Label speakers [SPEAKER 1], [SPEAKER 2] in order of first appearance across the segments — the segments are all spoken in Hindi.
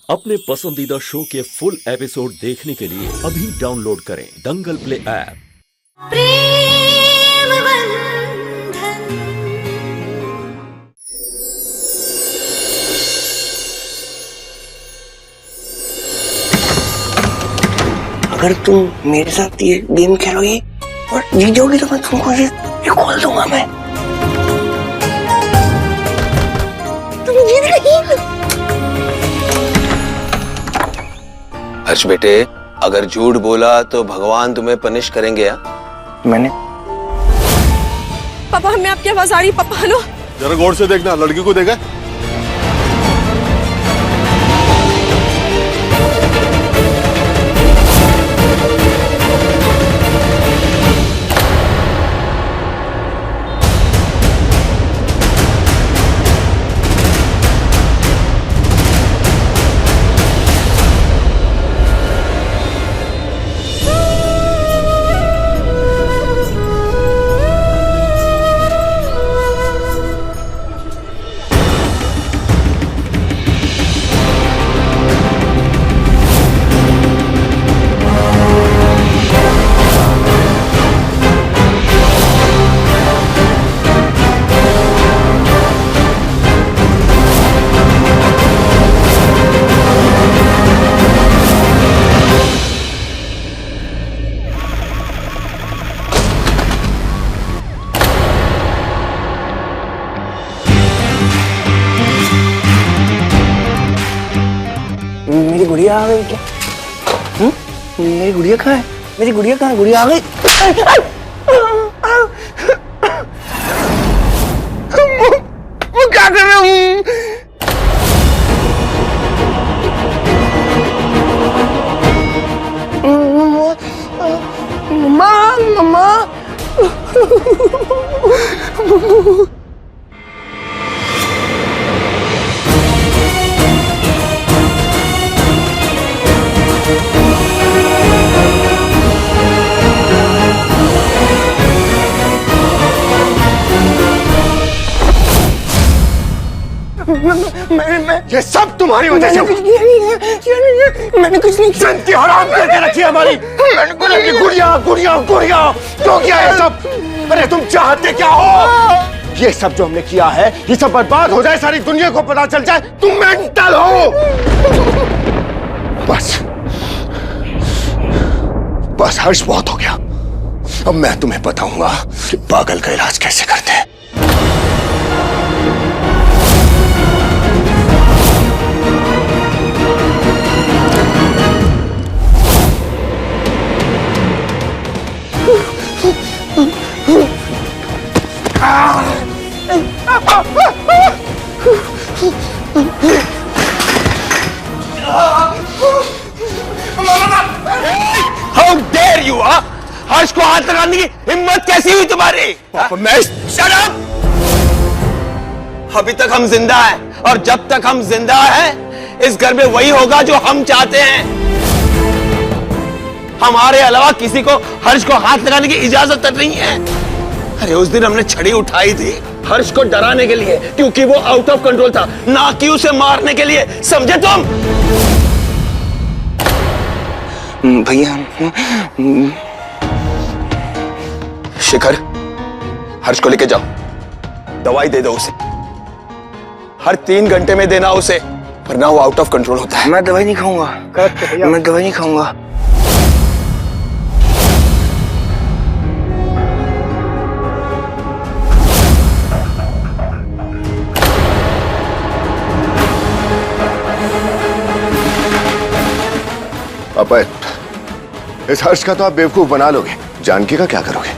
[SPEAKER 1] अपने पसंदीदा शो के फुल एपिसोड देखने के लिए अभी डाउनलोड करें दंगल प्ले ऐप।
[SPEAKER 2] प्रेम बंधन।
[SPEAKER 3] अगर तुम मेरे साथ ये गेम खेलोगी और जीतोगी तो मैं तुमको ये खोल दूंगा मैं। तुम जीत गई।
[SPEAKER 4] हर्ष बेटे, अगर झूठ बोला तो भगवान तुम्हें पनिश करेंगे।
[SPEAKER 3] मैंने
[SPEAKER 5] पापा, हमें आपकी आवाज आ रही। पापा हेलो।
[SPEAKER 6] जरा गौर से देखना, लड़की को देखा?
[SPEAKER 3] मेरी गुड़िया आ गई क्या? मेरी गुड़िया कहाँ है? मेरी गुड़िया कहाँ है? गुड़िया आ गई। वो क्या कर रहे हूँ? मम्मा मम्मा
[SPEAKER 6] ये सब तुम्हारी वजह से।
[SPEAKER 3] मैंने कुछ नहीं किया।
[SPEAKER 6] जिंदगी हराम करके रखी है हमारी। गुड़िया गुड़िया गुड़िया क्यों किया ये सब? अरे तुम चाहते क्या हो? ये सब जो हमने किया है ये सब बर्बाद हो जाए, सारी दुनिया को पता चल जाए तुम मेंटल हो। बस बस हर्ष, बहुत हो गया। अब मैं तुम्हें बताऊंगा कि पागल का इलाज कैसे करते हैं।
[SPEAKER 4] How dare you, हाँ? हर्ष को हाथ लगाने की हिम्मत कैसी हुई तुम्हारी?
[SPEAKER 6] मैं
[SPEAKER 4] Shut up! अभी तक हम जिंदा हैं और जब तक हम जिंदा हैं इस घर में वही होगा जो हम चाहते हैं। हमारे अलावा किसी को हर्ष को हाथ लगाने की इजाजत नहीं है। अरे उस दिन हमने छड़ी उठाई थी हर्ष को डराने के लिए, क्योंकि वो आउट ऑफ कंट्रोल था, ना कि उसे मारने के लिए। समझे तुम?
[SPEAKER 3] भैया
[SPEAKER 4] शिखर, हर्ष को लेके जाओ, दवाई दे दो उसे। हर 3 घंटे में देना उसे, वरना वो आउट ऑफ कंट्रोल होता है।
[SPEAKER 3] मैं दवाई नहीं खाऊंगा। मैं दवाई नहीं खाऊंगा।
[SPEAKER 6] पापा, इस हर्ष का तो आप बेवकूफ बना लोगे, जानकी का क्या करोगे?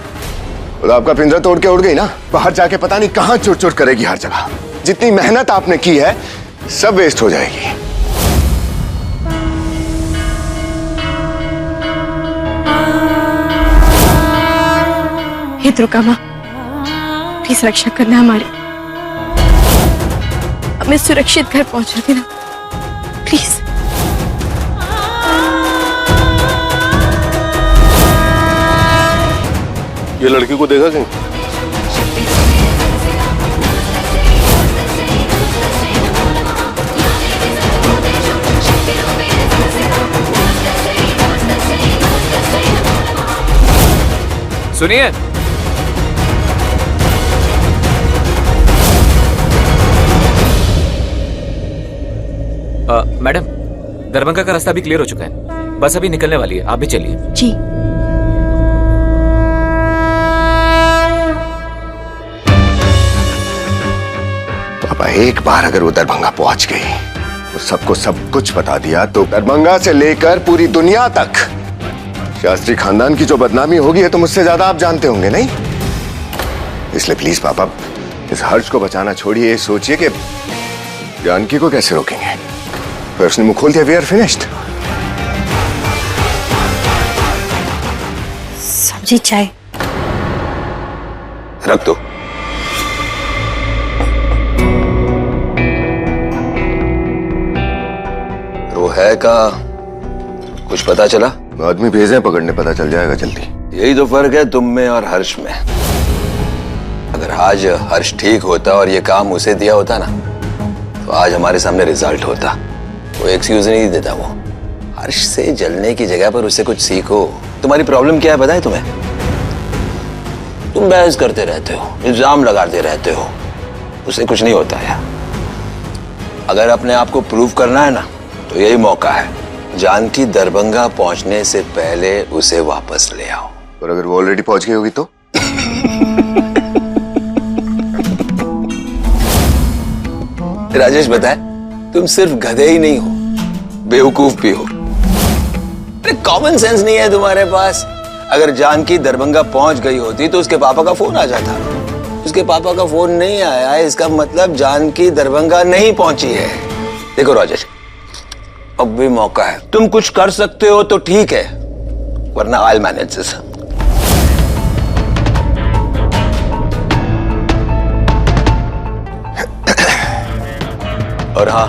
[SPEAKER 6] तो आपका पिंजरा तोड़ के उड़ गई ना, बाहर जाके पता नहीं कहां चोट चोट करेगी हर जगह। जितनी मेहनत आपने की है सब वेस्ट हो जाएगी।
[SPEAKER 5] हे दुर्गा माँ, प्लीज रक्षा करना हमारी। हमें सुरक्षित घर पहुंचा देना प्लीज।
[SPEAKER 6] ये लड़की को देखा कहीं?
[SPEAKER 7] सुनिए, मैडम, दरभंगा का रास्ता भी क्लियर हो चुका है, बस अभी निकलने वाली है, आप भी चलिए।
[SPEAKER 5] जी।
[SPEAKER 6] पापा एक बार अगर वो दरभंगा पहुंच गई तो सबको सब कुछ बता दिया तो दरभंगा से लेकर पूरी दुनिया तक शास्त्री खानदान की जो बदनामी होगी है तो मुझसे ज्यादा आप जानते होंगे नहीं। इसलिए प्लीज पापा इस हर्ष को बचाना छोड़िए, सोचिए कि जानकी को कैसे रोकेंगे। फिर उसने मुंह खोल दिया, वी आर फिनिश्ड।
[SPEAKER 5] सब्जी चाय
[SPEAKER 4] रख दो। वो है का कुछ पता चला?
[SPEAKER 6] आदमी भेजे पकड़ने, पता चल जाएगा जल्दी।
[SPEAKER 4] यही तो फर्क है तुम में और हर्ष में। अगर आज हर्ष ठीक होता और ये काम उसे दिया होता ना तो आज हमारे सामने रिजल्ट होता। वो एक्सक्यूज नहीं देता। वो हर्ष से जलने की जगह पर उससे कुछ सीखो। तुम्हारी प्रॉब्लम क्या है पता है तुम्हें? तुम बहस करते रहते हो, इल्जाम लगाते रहते हो, उससे कुछ नहीं होता यार। अगर अपने आप को प्रूव करना है ना तो यही मौका है। जानकी दरभंगा पहुंचने से पहले उसे वापस ले आओ।
[SPEAKER 6] और अगर वो ऑलरेडी पहुंच गई होगी तो?
[SPEAKER 4] राजेश बताए, तुम सिर्फ गधे ही नहीं हो, बेवकूफ भी हो। कॉमन सेंस नहीं है तुम्हारे पास। अगर जानकी दरभंगा पहुंच गई होती तो उसके पापा का फोन आ जाता। उसके पापा का फोन नहीं आया, इसका मतलब जानकी दरभंगा नहीं पहुंची है। देखो राजेश, अब भी मौका है, तुम कुछ कर सकते हो तो ठीक है, वरना आई विल मैनेज दिस। और हाँ,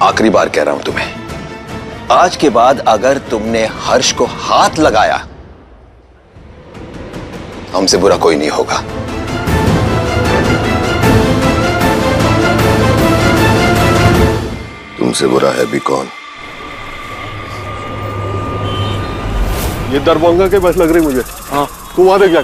[SPEAKER 4] आखिरी बार कह रहा हूं तुम्हें, आज के बाद अगर तुमने हर्ष को हाथ लगाया हमसे बुरा कोई नहीं होगा।
[SPEAKER 6] तुमसे बुरा है भी कौन?
[SPEAKER 8] ये दरभंगा के बस लग रही मुझे। हाँ, तू वहां देख जा।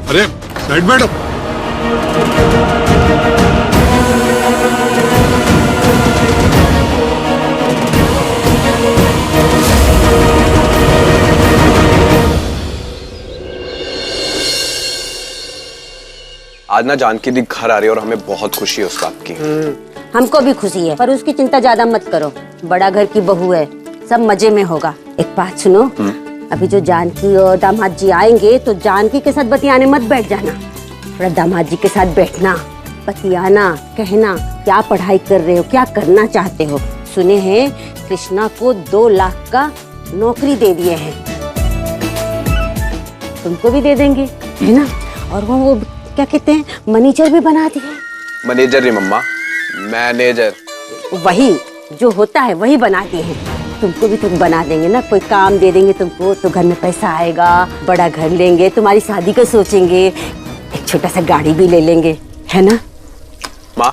[SPEAKER 8] अरे साइड बैठो।
[SPEAKER 9] आज ना जानकी दी घर आ रही है और हमें बहुत खुशी है उस बात की।
[SPEAKER 10] हमको भी खुशी है, पर उसकी चिंता ज्यादा मत करो। बड़ा घर की बहू है, सब मजे में होगा। एक बात सुनो, अभी जो जानकी और दामाद जी आएंगे तो जानकी के साथ बतियाने मत बैठ जाना। थोड़ा दामाद जी के साथ बैठना, बतियाना, कहना क्या पढ़ाई कर रहे हो, क्या करना चाहते हो। सुने हैं कृष्णा को 2 लाख का नौकरी दे दिए हैं, तुमको भी दे देंगे, है ना? और वो क्या कहते हैं, मैनेजर भी बना दिए।
[SPEAKER 9] मैनेजर नहीं मम्मा, मैनेजर।
[SPEAKER 10] वही जो होता है वही बना दिए हैं। तुमको भी तुम बना देंगे ना, कोई काम दे देंगे तुमको तो घर में पैसा आएगा, बड़ा घर लेंगे, तुम्हारी शादी का सोचेंगे, एक छोटा सा गाड़ी भी ले लेंगे, है ना?
[SPEAKER 9] माँ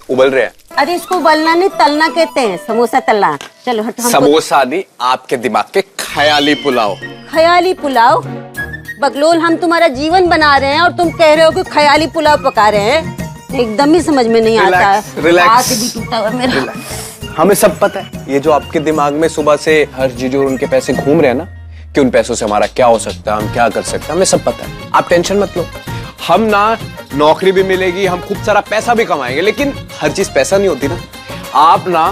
[SPEAKER 9] उबल रहे हैं।
[SPEAKER 10] अरे इसको उबलना नहीं, तलना कहते हैं, समोसा तलना। चलो हट।
[SPEAKER 9] समोसा नहीं, आपके दिमाग के ख्याली पुलाव।
[SPEAKER 10] ख्याली पुलाव? बकलोल, हम तुम्हारा जीवन बना रहे हैं और तुम कह रहे हो कि ख्याली पुलाव पका रहे हैं। एकदम ही समझ में नहीं आता है।
[SPEAKER 9] रिलैक्स।
[SPEAKER 10] हाथ भी टूटा हुआ मेरा।
[SPEAKER 9] हमें सब पता है, ये जो आपके दिमाग में सुबह से हर्ष जीजू और उनके पैसे घूम रहे हैं ना, कि उन पैसों से हमारा क्या हो सकता है, हम क्या कर सकते हैं, हमें सब पता है। आप टेंशन मत लो। हम ना नौकरी भी मिलेगी, हम खूब सारा पैसा भी कमाएंगे, लेकिन हर चीज पैसा नहीं होती ना। आप ना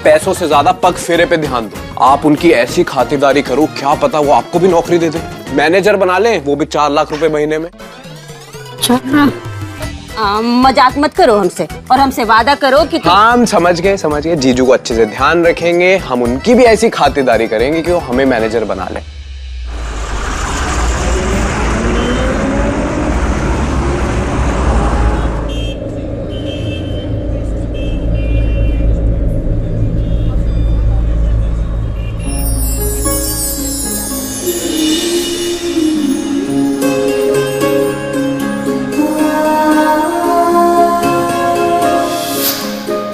[SPEAKER 9] पैसों से ज्यादा पग फेरे पे ध्यान दो। आप उनकी ऐसी खातिरदारी करो, क्या पता वो आपको भी नौकरी दे दे, मैनेजर बना ले, वो भी 4 लाख रुपए महीने में।
[SPEAKER 10] मजाक मत करो हमसे, और हमसे वादा करो कि
[SPEAKER 9] हाँ, हम समझ गए। जीजू को अच्छे से ध्यान रखेंगे, हम उनकी भी ऐसी खातिरदारी करेंगे कि वो हमें मैनेजर बना ले।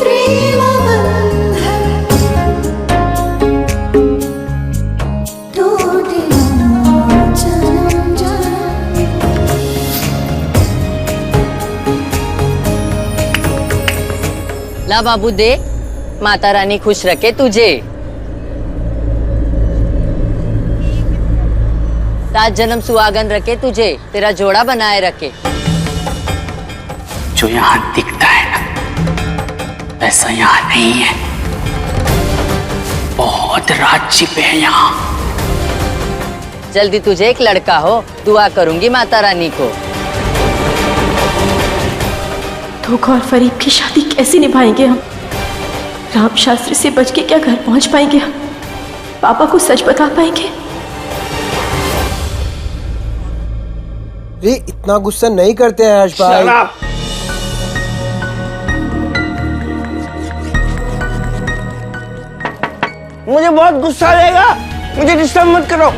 [SPEAKER 2] प्रेम बंधन टूटे ना जन्म जन्म।
[SPEAKER 11] ला बाबू दे, माता रानी खुश रखे तुझे। रात जन्म सुहागन रखे तुझे, तेरा जोड़ा बनाए रखे।
[SPEAKER 3] जो यहाँ दिखता है ना, वैसा यहाँ नहीं है। बहुत राज्य पे है यहाँ।
[SPEAKER 11] जल्दी तुझे एक लड़का हो, दुआ करूंगी माता रानी को।
[SPEAKER 5] धोखा और फरीब की शादी कैसे निभाएंगे हम? राम शास्त्री से बच के क्या घर पहुंच पाएंगे हम? पापा को सच बता पाएंगे?
[SPEAKER 12] रे इतना गुस्सा नहीं करते हैं हर्ष भाई।
[SPEAKER 3] मुझे बहुत गुस्सा आएगा, मुझे डिस्टर्ब मत करो।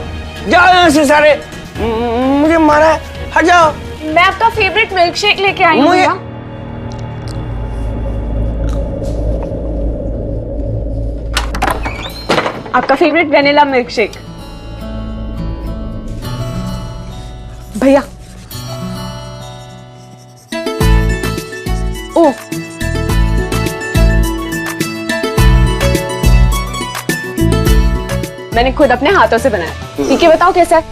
[SPEAKER 3] जाओ यहाँ से सारे, मुझे मारा है, हट जाओ।
[SPEAKER 5] मैं आपका फेवरेट मिल्क शेक लेके आई
[SPEAKER 3] मुझे
[SPEAKER 5] आपका फेवरेट वेनिला मिल्क शेक। भैया, ओह मैंने खुद अपने हाथों से बनाया। ठीक है, बताओ कैसा है?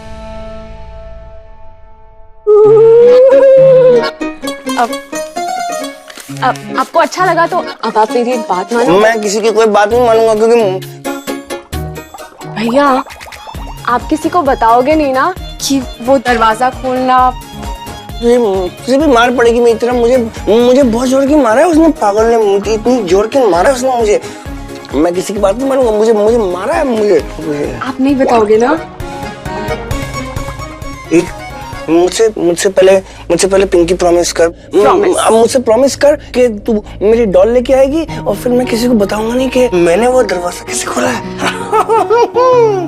[SPEAKER 5] अब आपको अच्छा लगा तो अब आप मेरी एक बात मानो।
[SPEAKER 3] मैं किसी की कोई बात नहीं मानूंगा, क्योंकि
[SPEAKER 5] भैया आप किसी को बताओगे नहीं ना कि वो दरवाजा खोलना?
[SPEAKER 3] किसी भी मार पड़ेगी मेरी तरफ। मुझे बहुत जोर की मारा है उसने, पागल ने। मुझे इतनी जोर की मारा है उसने मुझे। मैं किसी की बात नहीं मानूंगा। मुझे मारा है मुझे।
[SPEAKER 5] आप नहीं बताओगे ना?
[SPEAKER 3] एक मुझसे पहले पिंकी प्रॉमिस कर। अब मुझसे प्रॉमिस कर कि तू मेरी डॉल लेके आएगी, और फिर मैं किसी को बताऊंगा नहीं कि मैंने वो दरवाजा कैसे खोला है।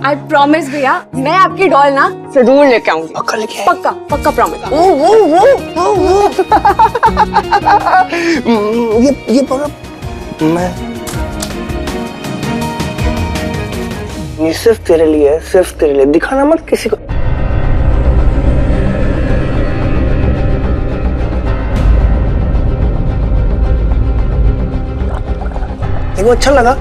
[SPEAKER 5] आई प्रॉमिस भैया, मैं आपकी डॉल ना जरूर लेके आऊंगी।
[SPEAKER 3] पक्का लेके आए?
[SPEAKER 5] पक्का प्रॉमिस।
[SPEAKER 3] ये पक्का। मैं ये सिर्फ तेरे लिए है, सिर्फ तेरे लिए। दिखाना मत किसी को। देखो अच्छा लगा।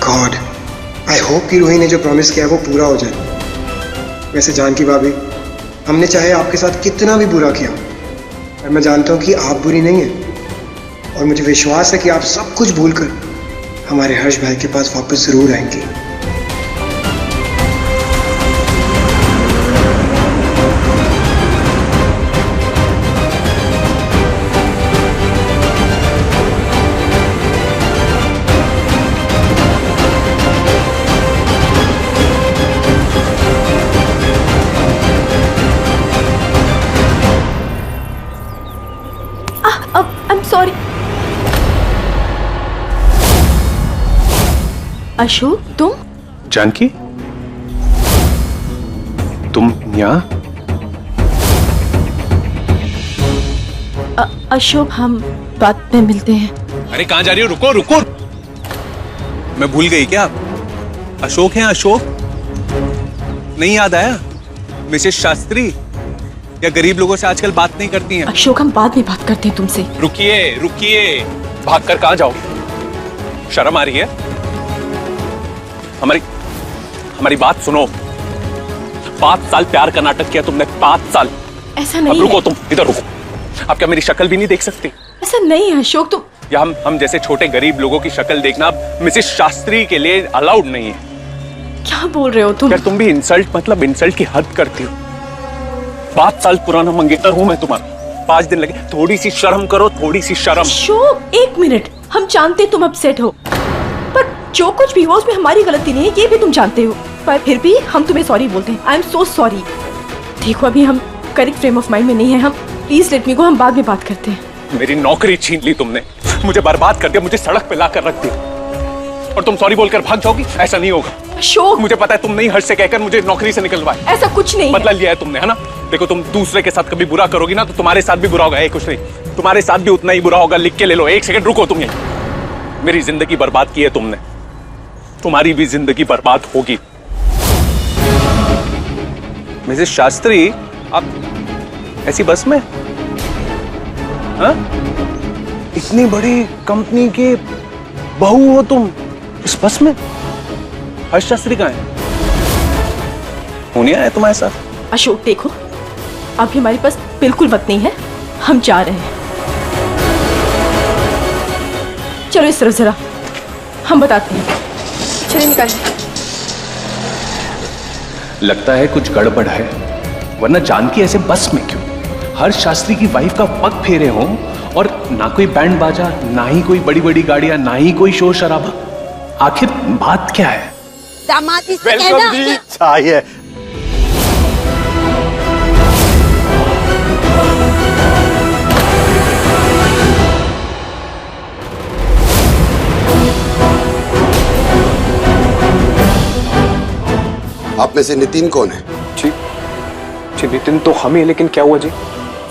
[SPEAKER 12] गॉड, आई होप कि रोही ने जो प्रॉमिस किया है वो पूरा हो जाए। वैसे जानकी भाभी, हमने चाहे आपके साथ कितना भी बुरा किया, पर मैं जानता हूँ कि आप बुरी नहीं है, और मुझे विश्वास है कि आप सब कुछ भूलकर हमारे हर्ष भाई के पास वापस जरूर आएंगे।
[SPEAKER 5] I'm sorry। अशोक, तुम?
[SPEAKER 8] जानकी, तुम
[SPEAKER 9] यहाँ?
[SPEAKER 5] अशोक, हम बाद में मिलते हैं।
[SPEAKER 9] अरे कहाँ जा रही हो? रुको रुको, मैं भूल गई क्या? अशोक हैं अशोक? नहीं याद आया? मिसेस शास्त्री या गरीब लोगों से आजकल बात नहीं करती हैं?
[SPEAKER 5] अशोक, हम बाद में बात करते हैं तुमसे।
[SPEAKER 9] रुकिए रुकिए, भागकर कहाँ जाओगे? शर्म आ रही है? हमारी बात सुनो। 5 साल प्यार का नाटक किया तुमने, 5 साल।
[SPEAKER 5] ऐसा नहीं
[SPEAKER 9] अब रुको
[SPEAKER 5] है।
[SPEAKER 9] तुम, इधर रुको। आप क्या मेरी शक्ल भी नहीं देख सकती?
[SPEAKER 5] ऐसा नहीं है अशोक, तुम
[SPEAKER 9] या हम जैसे छोटे गरीब लोगों की शक्ल देखना मिसेस शास्त्री के लिए अलाउड नहीं है।
[SPEAKER 5] क्या बोल रहे हो तुम?
[SPEAKER 9] यार तुम भी इंसल्ट की हद करती हो। 5 साल पुराना मंगेतर हूं मैं तुम्हारा। 5 दिन लगे, थोड़ी सी शर्म करो, थोड़ी सी शर्म।
[SPEAKER 5] अशोक, 1 मिनट। हम जानते तुम अपसेट हो, पर जो कुछ भी हुआ उसमें हमारी गलती नहीं है, ये भी तुम जानते हो। पर फिर भी हम तुम्हें सॉरी बोलते हैं। I am so sorry. देखो, अभी हम करेक्ट फ्रेम ऑफ माइंड में नहीं है। हम प्लीज लेट मी गो, हम बाद में बात करते हैं।
[SPEAKER 9] मेरी नौकरी छीन ली तुमने, मुझे बर्बाद कर दिया, मुझे सड़क पे लाकर रख दिया, और तुम सॉरी बोलकर भाग जाओगी? ऐसा नहीं होगा
[SPEAKER 5] अशोक।
[SPEAKER 9] मुझे पता है तुम नहीं हर्ष से कहकर मुझे नौकरी से निकलवाए।
[SPEAKER 5] ऐसा कुछ नहीं।
[SPEAKER 9] बदला लिया है तुमने, है ना? देखो, तुम दूसरे के साथ कभी बुरा करोगी ना तो तुम्हारे साथ भी बुरा होगा। कुछ नहीं, तुम्हारे साथ भी उतना ही बुरा होगा। लिख के ले लो। 1 सेकंड रुको तुम यहीं। मेरी जिंदगी बर्बाद की है तुमने, तुम्हारी भी जिंदगी बर्बाद होगी। मिसेस शास्त्री, आप ऐसी बस में? हाँ? इतनी बड़ी कंपनी के बहू हो तुम, इस बस में? हर्ष शास्त्री कहाँ है? वो नहीं आया तुम्हारे साथ?
[SPEAKER 5] अशोक देखो, अभी हमारे पास बिल्कुल वक्त नहीं है, हम जा रहे हैं। चलो इस तरफ जरा, हम बताते हैं। चलिए निकालिए।
[SPEAKER 9] लगता है कुछ गड़बड़ है, वरना जानकी ऐसे बस में क्यों? हर्ष शास्त्री की वाइफ का पग फेरे हों और ना कोई बैंड बाजा, ना ही कोई बड़ी बड़ी गाड़ियां, ना ही कोई शोर शराबा। आखिर बात क्या है?
[SPEAKER 10] दामाद जी से कहना कि-
[SPEAKER 8] चाहिए।
[SPEAKER 6] आप में से नितिन कौन है?
[SPEAKER 9] जी नितिन तो हम ही, लेकिन क्या हुआ जी?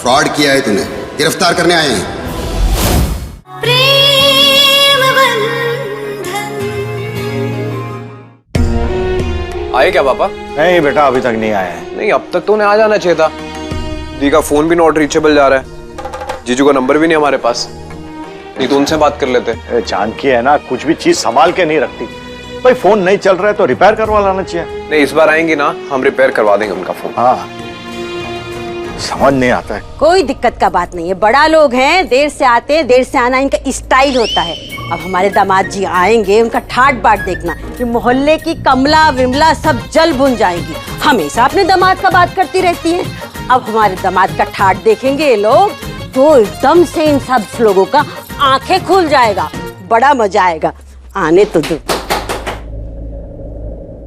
[SPEAKER 6] फ्रॉड किया है तूने, गिरफ्तार करने आए हैं।
[SPEAKER 9] आए क्या पापा?
[SPEAKER 8] नहीं बेटा, अभी तक नहीं आया है।
[SPEAKER 9] नहीं, अब तक तो उन्हें आ जाना चाहिए था। दी का फोन भी नॉट रीचेबल जा रहा है, जीजू का नंबर भी नहीं हमारे पास, नहीं तो उनसे बात कर लेते।
[SPEAKER 8] जानकी है ना, कुछ भी चीज संभाल के नहीं रखती। भाई फोन नहीं चल रहा है तो रिपेयर करवा लाना चाहिए।
[SPEAKER 9] नहीं, इस बार आएंगी ना, हम रिपेयर करवा देंगे उनका फोन।
[SPEAKER 8] हाँ, समझ नहीं आता है।
[SPEAKER 10] कोई दिक्कत का बात नहीं है, बड़ा लोग हैं, देर से आते हैं, देर से आना इनका स्टाइल होता है। अब हमारे दामाद जी आएंगे, उनका ठाट बाट देखना कि मोहल्ले की कमला विमला सब जल बुन जाएंगी। हमेशा अपने दामाद का बात करती रहती हैं। अब हमारे दामाद का ठाट देखेंगे ये लोग तो एकदम से इन सब लोगों का आंखें खुल जाएगा, बड़ा मजा आएगा। आने तो दो।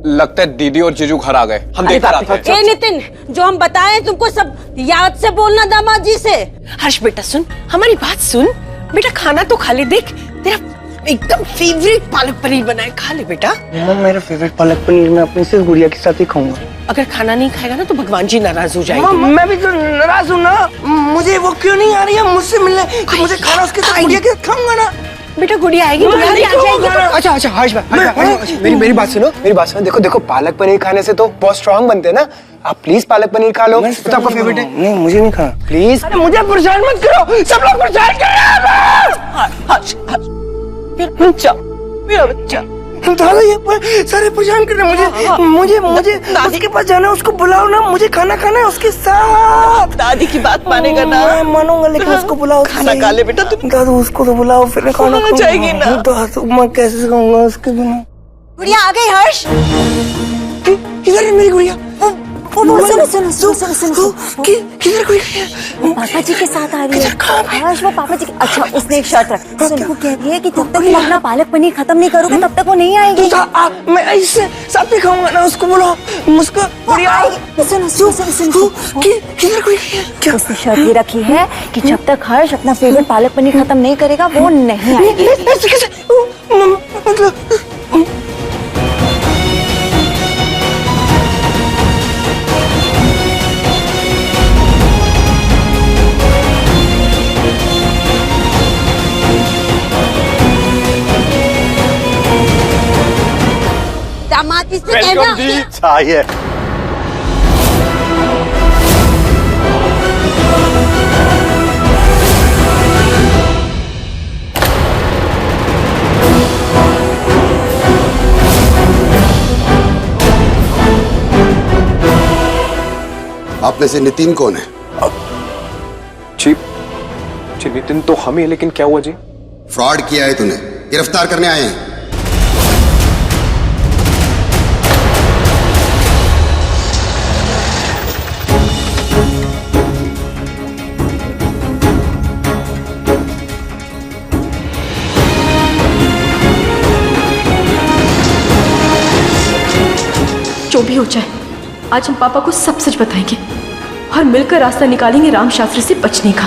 [SPEAKER 9] लगता है दीदी और जीजू घर आ गए, हम देख कर आते हैं।
[SPEAKER 10] ए नितिन, जो हम बताएं तुमको सब याद से बोलना दामाद जी से।
[SPEAKER 13] हर्ष बेटा सुन, हमारी बात सुन। बेटा खाना तो खा ले, देख तेरा एकदम फेवरेट पालक पनीर बना है, खा ले बेटा।
[SPEAKER 3] मेरा फेवरेट पालक पनीर मैं अपनी सिर्फ गुड़िया के साथ ही खाऊंगा।
[SPEAKER 13] अगर खाना नहीं खाएगा ना तो भगवान जी नाराज हो जाएंगे।
[SPEAKER 3] मैं भी तो नाराज हूँ ना, मुझे वो क्यों नहीं आ रही है मुझसे मिलने? तो मुझे खाना उसके साथ गुड़िया के साथ खाऊंगा ना।
[SPEAKER 13] बेटा गुड़िया आएगी, बुलाने आ जाएगी।
[SPEAKER 12] अच्छा अच्छा हर्ष भाई, मेरी बात सुनो, मेरी बात सुनो। देखो देखो, पालक पनीर खाने से तो बहुत स्ट्रांग बनते हैं ना। आप प्लीज पालक पनीर खा लो, तो आपका फेवरेट है।
[SPEAKER 3] नहीं, मुझे नहीं खाना
[SPEAKER 12] प्लीज।
[SPEAKER 3] अरे मुझे परेशान मत करो, सब लोग परेशान कर रहे हैं।
[SPEAKER 13] मेरा बच्चा
[SPEAKER 3] दादा ये सारे परेशान कर रहे हैं मुझे। मुझे दादी के पास जाना है, उसको बुलाओ ना, मुझे खाना खाना है उसके साथ।
[SPEAKER 13] दादी की बात मानेगा ना?
[SPEAKER 3] मैं मानूंगा, लेकिन उसको बुलाओ।
[SPEAKER 13] खाना खा ले बेटा तुम।
[SPEAKER 3] दादू उसको तो बुलाओ, फिर खाना
[SPEAKER 13] चाहिए ना।
[SPEAKER 3] दादू मैं कैसे खाऊंगा उसके बिना?
[SPEAKER 10] गुड़िया आ गई हर्ष।
[SPEAKER 3] किधर है मेरी गुड़िया?
[SPEAKER 10] सुनो
[SPEAKER 3] किधर गुड़िया?
[SPEAKER 10] पापा जी के साथ आ रही है। हर्ष वो पापा जी के। अच्छा, उसने एक शर्त रखी, सुन वो कह रही है कि जब तक तुम अपना पालक पनीर खत्म नहीं करोगे तब तक वो नहीं आएगी।
[SPEAKER 3] मैं ऐसे साथ में खाऊंगा ना, उसको बुलाओ। मुझको गुड़िया आएगी।
[SPEAKER 10] सुनो
[SPEAKER 3] किधर गुड़िया?
[SPEAKER 10] उसने शर्त ये रखी है कि जब तक हर्ष अपना फेवरेट पालक पनीर खत्म नहीं करेगा वो नहीं आएगी।
[SPEAKER 3] मतलब
[SPEAKER 10] दामाद जी से कहना
[SPEAKER 8] जी चाहिए।
[SPEAKER 6] आप में से नितिन कौन है?
[SPEAKER 9] जी नितिन तो हम ही, लेकिन क्या हुआ जी?
[SPEAKER 6] फ्रॉड किया है तूने, गिरफ्तार करने आए हैं।
[SPEAKER 5] जो भी हो जाए, आज हम पापा को सब सच बताएंगे और मिलकर रास्ता निकालेंगे राम शास्त्री से बचने का।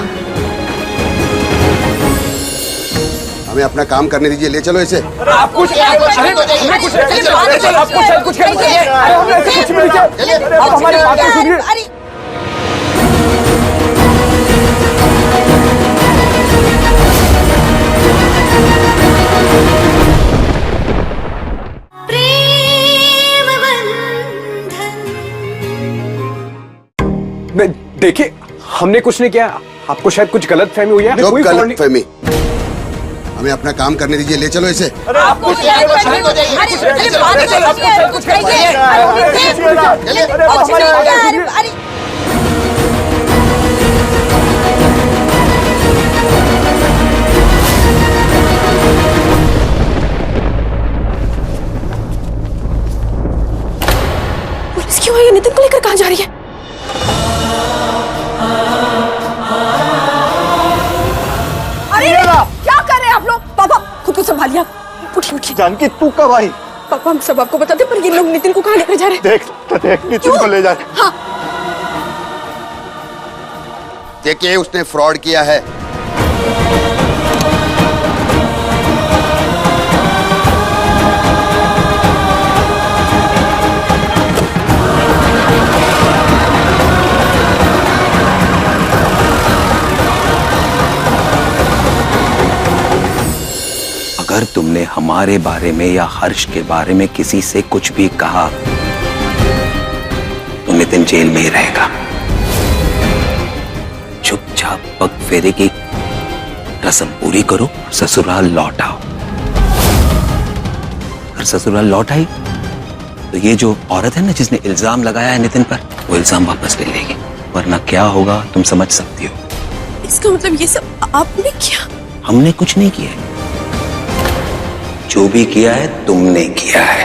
[SPEAKER 6] हमें अपना काम करने दीजिए, ले चलो इसे।
[SPEAKER 9] आप कुछ हमारी बात तो सुनिए। देखिए, हमने कुछ नहीं किया, आपको शायद कुछ गलत फहमी हुई है।
[SPEAKER 6] जो गलत फहमी, हमें अपना काम करने दीजिए, ले चलो इसे।
[SPEAKER 5] पुलिस क्यों आई है? नितिन को लेकर कहाँ जा रही है? क्या कर रहे हैं आप लोग? पापा खुद को संभालिए आप। उठिए।
[SPEAKER 8] जानकी तू कब आई?
[SPEAKER 5] पापा हम सब आपको बताते, पर ये लोग नितिन को कहाँ लेकर जा रहे हैं?
[SPEAKER 8] देख नितिन को ले जा रहे।
[SPEAKER 5] हाँ।
[SPEAKER 6] देखिए, उसने फ्रॉड किया है।
[SPEAKER 14] अगर तुमने हमारे बारे में या हर्ष के बारे में किसी से कुछ भी कहा तो नितिन जेल में ही रहेगा। चुपचाप पग फेरे की रस्म पूरी करो, ससुराल लौट आओ। अगर ससुराल लौट आई तो ये जो औरत है ना जिसने इल्जाम लगाया है नितिन पर, वो इल्जाम वापस ले लेगी, वरना क्या होगा तुम समझ सकती हो।
[SPEAKER 5] इसका मतलब ये सब आपने किया?
[SPEAKER 14] हमने कुछ नहीं किया है, जो भी किया है तुमने किया है।